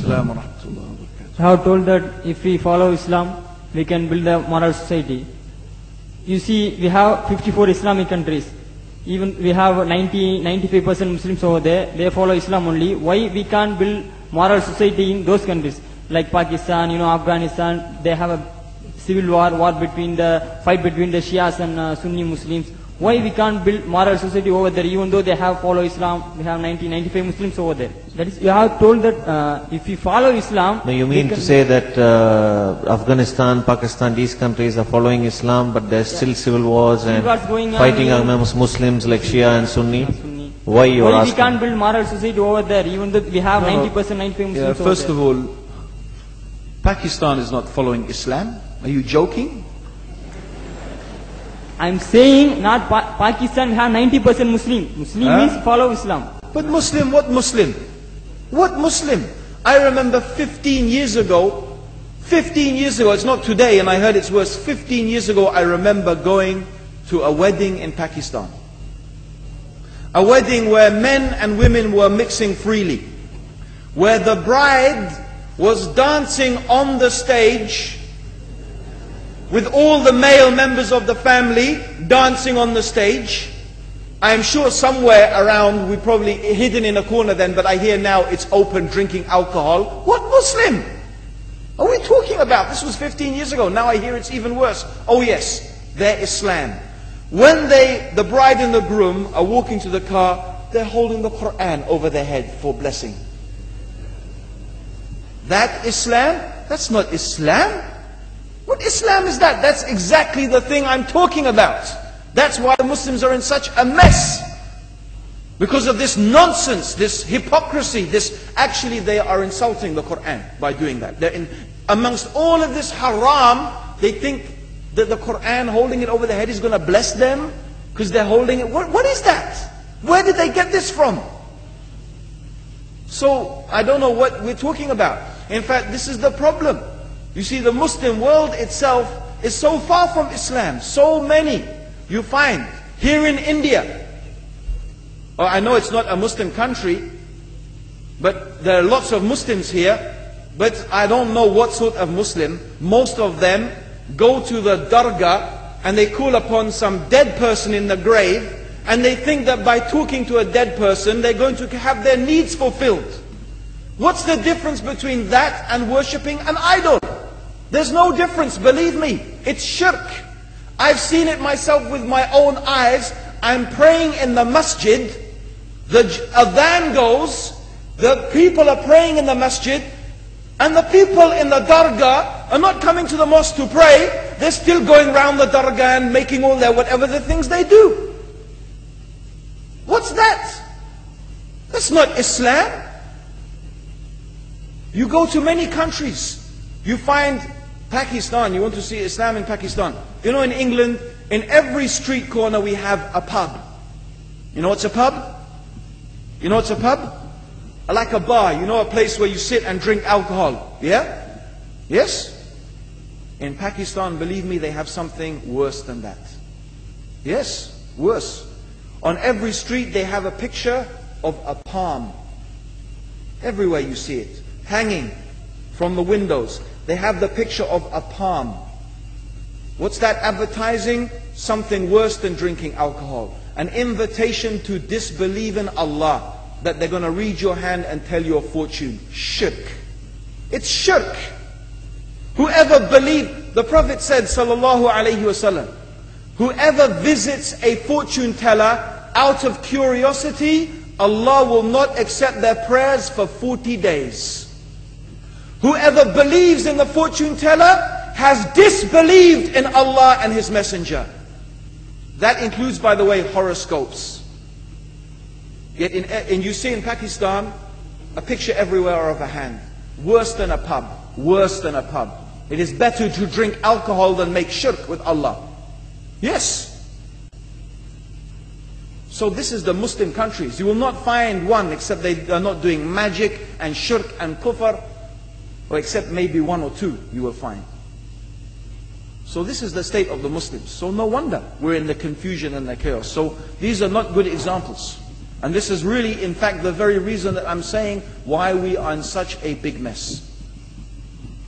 Assalamu alaikum wa rahmatullahi wa barakatuh. I have told that if we follow Islam, we can build a moral society. You see, we have 54 Islamic countries. Even we have 95% Muslims over there. They follow Islam only. Why we can't build moral society in those countries? Like Pakistan, Afghanistan, they have a civil war between the fight between the Shias and Sunni Muslims. Why we can't build moral society over there, even though they have follow Islam? We have 95 Muslims over there. That is, you have told that if we follow Islam. No, you mean to say that Afghanistan, Pakistan, these countries are following Islam, but there's still civil wars and fighting amongst Muslims like Shia and Sunni? Why you are asking? We can't build moral society over there, even though we have 90%, 95 Muslims over there? First of all, Pakistan is not following Islam. Are you joking? I'm saying not Pakistan have 90% Muslim. Muslim means follow Islam. But Muslim, what Muslim? What Muslim? I remember 15 years ago, it's not today and I heard it's worse, 15 years ago I remember going to a wedding in Pakistan. A wedding where men and women were mixing freely. Where the bride was dancing on the stage with all the male members of the family dancing on the stage. I am sure somewhere around, we probably hidden in a corner then, but I hear now it's open drinking alcohol. What Muslim are we talking about? This was 15 years ago. Now I hear it's even worse. Oh yes, their Islam. When the bride and the groom are walking to the car, they're holding the Quran over their head for blessing. That Islam? That's not Islam. What Islam is that? That's exactly the thing I'm talking about. That's why Muslims are in such a mess. Because of this nonsense, this hypocrisy, actually they are insulting the Quran by doing that. Amongst all of this haram, they think that the Quran, holding it over their head, is going to bless them because they're holding it. What is that? Where did they get this from? So, I don't know what we're talking about. In fact, this is the problem. You see, the Muslim world itself is so far from Islam. So many you find here in India. I know it's not a Muslim country, but there are lots of Muslims here. But I don't know what sort of Muslim. Most of them go to the dargah and they call upon some dead person in the grave, and they think that by talking to a dead person they're going to have their needs fulfilled. What's the difference between that and worshipping an idol? There's no difference, believe me. It's shirk. I've seen it myself with my own eyes. I'm praying in the masjid. The adhan goes. The people are praying in the masjid. And the people in the dargah are not coming to the mosque to pray. They're still going around the dargah and making all their whatever the things they do. What's that? That's not Islam. You go to many countries. You find Pakistan, you want to see Islam in Pakistan. You know, in England, in every street corner we have a pub. You know what's a pub? You know what's a pub? Like a bar, you know, a place where you sit and drink alcohol. Yeah? Yes? In Pakistan, believe me, they have something worse than that. Yes, worse. On every street they have a picture of a palm. Everywhere you see it, hanging from the windows. They have the picture of a palm. What's that advertising? Something worse than drinking alcohol. An invitation to disbelieve in Allah, that they're going to read your hand and tell your fortune. Shirk. It's shirk. Whoever believes, the Prophet said, sallallahu alayhi wasallam, whoever visits a fortune teller out of curiosity, Allah will not accept their prayers for 40 days. Whoever believes in the fortune teller has disbelieved in Allah and His Messenger. That includes, by the way, horoscopes. Yet and you see in Pakistan a picture everywhere of a hand. Worse than a pub. Worse than a pub. It is better to drink alcohol than make shirk with Allah. Yes. So this is the Muslim countries. You will not find one except they are not doing magic and shirk and kufr, or except maybe one or two you will find. So this is the state of the Muslims. So no wonder we're in the confusion and the chaos. So these are not good examples. And this is really, in fact, the very reason that I'm saying why we are in such a big mess.